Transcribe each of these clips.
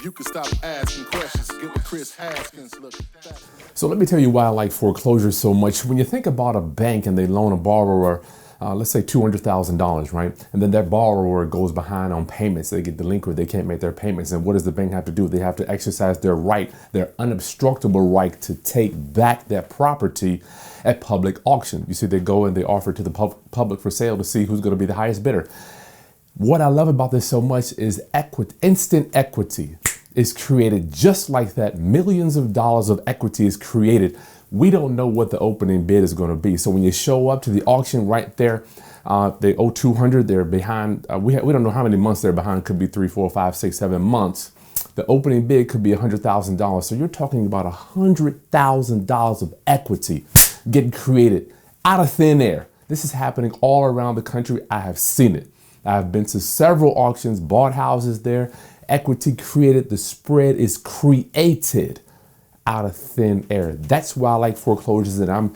You can stop asking questions. Get with Kris Haskins. Look at that. So let me tell you why I like foreclosures so much. When you think about a bank and they loan a borrower, let's say $200,000, right? And then that borrower goes behind on payments. They get delinquent. They can't make their payments. And what does the bank have to do? They have to exercise their right, their unobstructable right to take back that property at public auction. You see, they go and they offer to the public for sale to see who's going to be the highest bidder. What I love about this so much is instant equity is created just like that. Millions of dollars of equity is created. We don't know what the opening bid is going to be. So when you show up to the auction right there, they owe 200. They're behind. We don't know how many months they're behind. Could be 3, 4, 5, 6, 7 months. The opening bid could be $100,000. So you're talking about $100,000 of equity getting created out of thin air. This is happening all around the country. I have seen it. I've been to several auctions, bought houses there. Equity created, the spread is created out of thin air. That's why I like foreclosures. And I am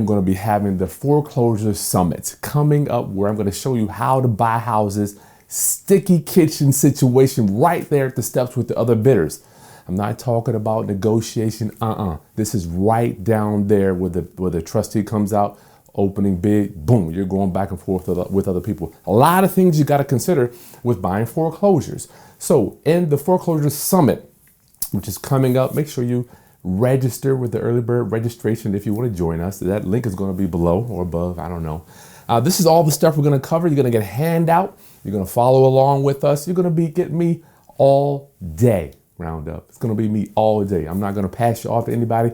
going to be having the Foreclosure Summit coming up where I'm going to show you how to buy houses, sticky kitchen situation right there at the steps with the other bidders. I'm not talking about negotiation. This is right down there where the trustee comes out. Opening bid, boom, you're going back and forth with other people. A lot of things you got to consider with buying foreclosures. So in the Foreclosure Summit, which is coming up, make sure you register with the early bird registration if you want to join us. That link is going to be below or above, I don't know. This is all the stuff we're going to cover. You're going to get a handout. You're going to follow along with us. You're going to be getting me all day roundup. It's going to be me all day. I'm not going to pass you off to anybody.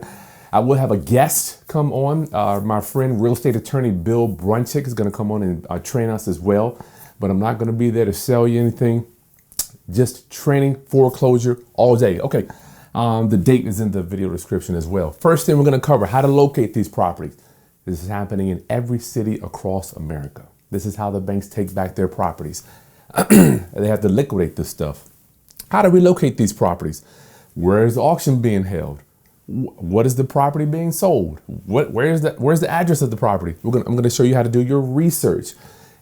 I will have a guest come on. My friend, real estate attorney Bill Bronchick is going to come on and train us as well. But I'm not going to be there to sell you anything. Just training foreclosure all day. Okay, the date is in the video description as well. First thing we're going to cover, how to locate these properties. This is happening in every city across America. This is how the banks take back their properties. They have to liquidate this stuff. How do we locate these properties? Where is the auction being held? What is the property being sold? Where's the address of the property? I'm going to show you how to do your research.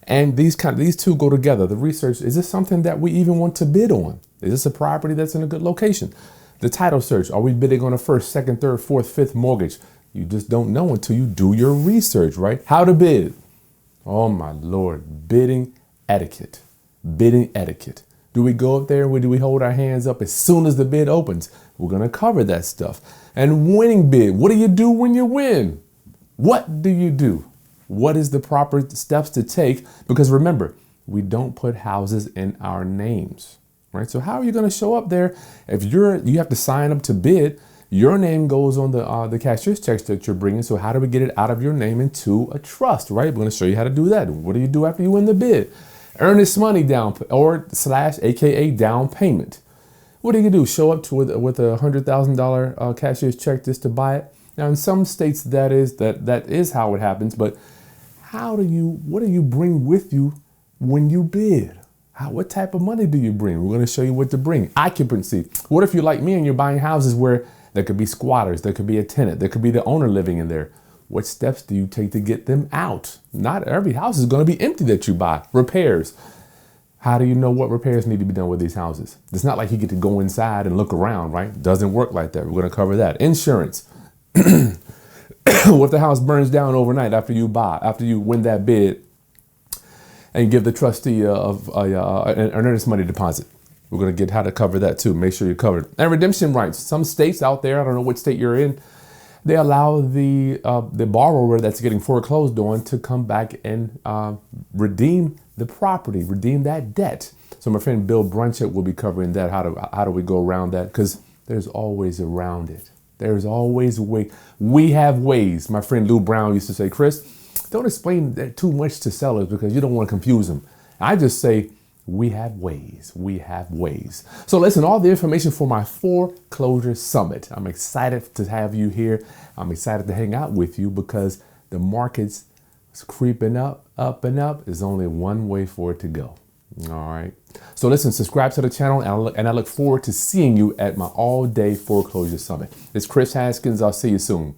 And these two go together. The research, is this something that we even want to bid on? Is this a property that's in a good location? The title search, are we bidding on a first, second, third, fourth, fifth mortgage? You just don't know until you do your research, right? How to bid. Oh my Lord, bidding etiquette. Bidding etiquette. Do we go up there or do we hold our hands up as soon as the bid opens? We're going to cover that stuff. And winning bid. What do you do when you win? What do you do? What is the proper steps to take? Because remember, we don't put houses in our names, right? So how are you going to show up there if you have to sign up to bid? Your name goes on the cashier's checks that you're bringing. So how do we get it out of your name into a trust, right? We're going to show you how to do that. What do you do after you win the bid? Earnest money down or / AKA down payment. What do you do? Show up with a $100,000 cashier's check just to buy it? Now, in some states, that is how it happens. But what do you bring with you when you bid? What type of money do you bring? We're going to show you what to bring. Occupancy. What if you're like me and you're buying houses where there could be squatters, there could be a tenant, there could be the owner living in there? What steps do you take to get them out? Not every house is going to be empty that you buy. Repairs. How do you know what repairs need to be done with these houses? It's not like you get to go inside and look around, right? Doesn't work like that. We're going to cover that. Insurance. What if the house burns down overnight after you win that bid and give the trustee an earnest money deposit? We're going to get how to cover that too. Make sure you're covered. And redemption rights. Some states out there, I don't know what state you're in, they allow the borrower that's getting foreclosed on to come back and redeem the property, redeem that debt. So my friend Bill Bronchick will be covering that. How do we go around that? Because there's always around it. There's always a way. We have ways. My friend Lou Brown used to say, Chris, don't explain that too much to sellers because you don't want to confuse them. I just say, we have ways. We have ways. So listen, all the information for my Foreclosure Summit. I'm excited to have you here. I'm excited to hang out with you because the market's creeping up and up. There's only one way for it to go. All right. So listen, subscribe to the channel and I look forward to seeing you at my all-day Foreclosure Summit. It's Kris Haskins. I'll see you soon.